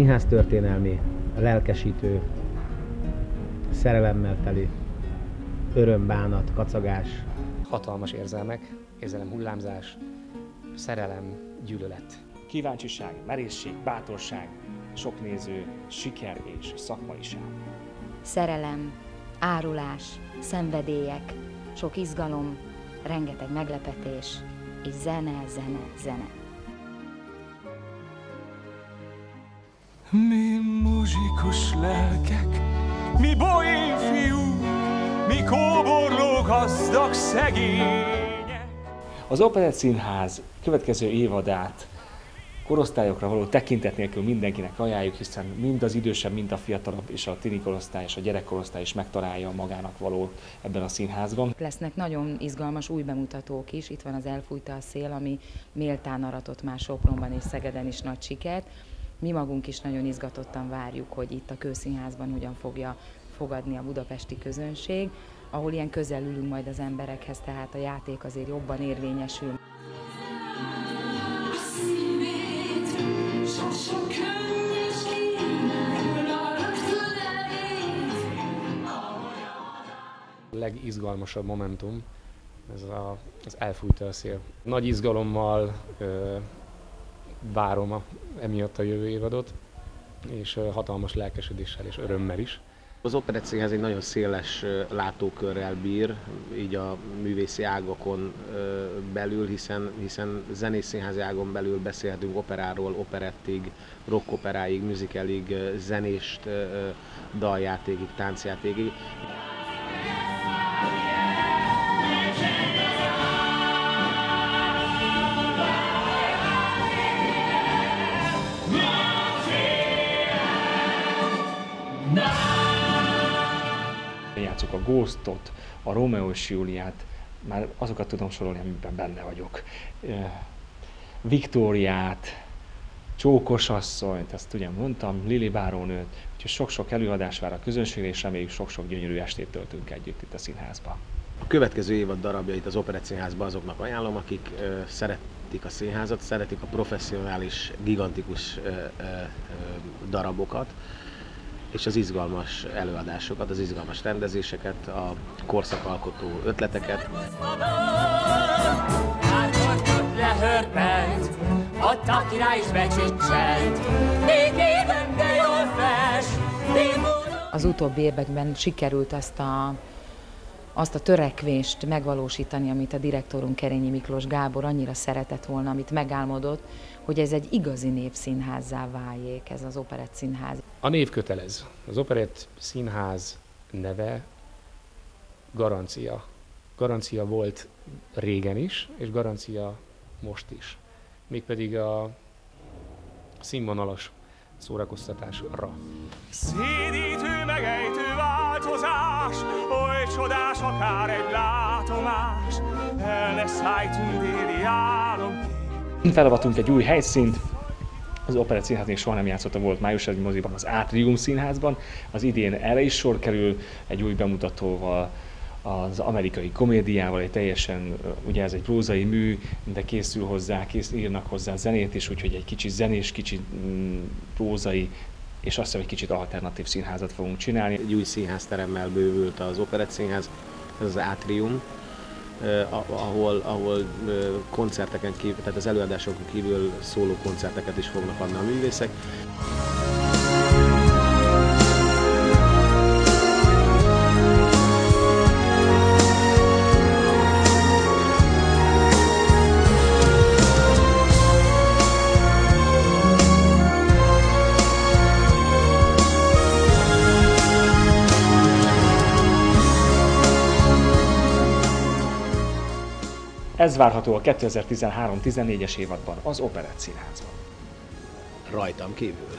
színháztörténelmi, lelkesítő, szerelemmel teli, öröm, bánat, kacagás. Hatalmas érzelmek, érzelem hullámzás, szerelem, gyűlölet. Kíváncsiság, merészség, bátorság, sok néző, siker és szakmaiság. Szerelem, árulás, szenvedélyek, sok izgalom, rengeteg meglepetés és zene, zene, zene. Mi muzsikus lelkek, mi bolyén fiú, mi kóborló gazdag szegények. Az Operett Színház következő évadát korosztályokra való tekintet nélkül mindenkinek ajánljuk, hiszen mind az idősebb, mind a fiatalabb és a tini korosztály és a gyerekkorosztály is megtalálja magának valót ebben a színházban. Lesznek nagyon izgalmas új bemutatók is, itt van az Elfújta a szél, ami méltán aratott már Sopronban és Szegeden is nagy sikert. Mi magunk is nagyon izgatottan várjuk, hogy itt a Kőszínházban hogyan fogja fogadni a budapesti közönség, ahol ilyen közel ülünk majd az emberekhez, tehát a játék azért jobban érvényesül. A legizgalmasabb momentum, ez az Elfújta a szél. Nagy izgalommal várom emiatt a jövő évadot, és hatalmas lelkesedéssel és örömmel is. Az Operett Színház egy nagyon széles látókörrel bír, így a művészi ágakon belül, hiszen zenész színházi ágon belül beszélhetünk operáról, operettig, rockoperáig, musicalig, zenést, daljátékig, táncjátékig. Játszok a Ghostot, a Rómeó és Júliát, már azokat tudom sorolni, amiben benne vagyok. Viktóriát, Csókos asszonyt, ezt ugye mondtam, Lili bárónőt, úgyhogy sok-sok előadás vár a közönségre, és reméljük sok-sok gyönyörű estét töltünk együtt itt a színházban. A következő évad darabjait az Operett Színházban azoknak ajánlom, akik szeretik a színházat, szeretik a professzionális, gigantikus darabokat, és az izgalmas előadásokat, az izgalmas rendezéseket, a korszakalkotó ötleteket. Az utóbbi években sikerült azt a törekvést megvalósítani, amit a direktorunk Kerényi Miklós Gábor annyira szeretett volna, amit megálmodott, hogy ez egy igazi népszínházzá váljék, ez az Operett Színház. A név kötelez. Az Operett Színház neve garancia. Garancia volt régen is, és garancia most is. Mégpedig a színvonalas szórakoztatásra. Szédítő, megejtő változás, oly csodás, akár egy látomás, el ne szállj déli álom. Felavatunk egy új helyszínt, az Operett Színház még soha nem játszotta, volt május egy moziban, az Átrium Színházban. Az idén erre is sor kerül egy új bemutatóval, az amerikai komédiával, egy teljesen, ugye ez egy prózai mű, de készül hozzá, írnak hozzá zenét is, úgyhogy egy kicsit zenés, kicsit prózai, és azt hiszem, egy kicsit alternatív színházat fogunk csinálni. Egy új színházteremmel bővült az Operett Színház, ez az Átrium, ahol koncerteken kívül, tehát az előadásokon kívül szóló koncerteket is fognak adni a művészek. Ez várható a 2013-14-es évadban az Operett Színházban. Rajtam kívül.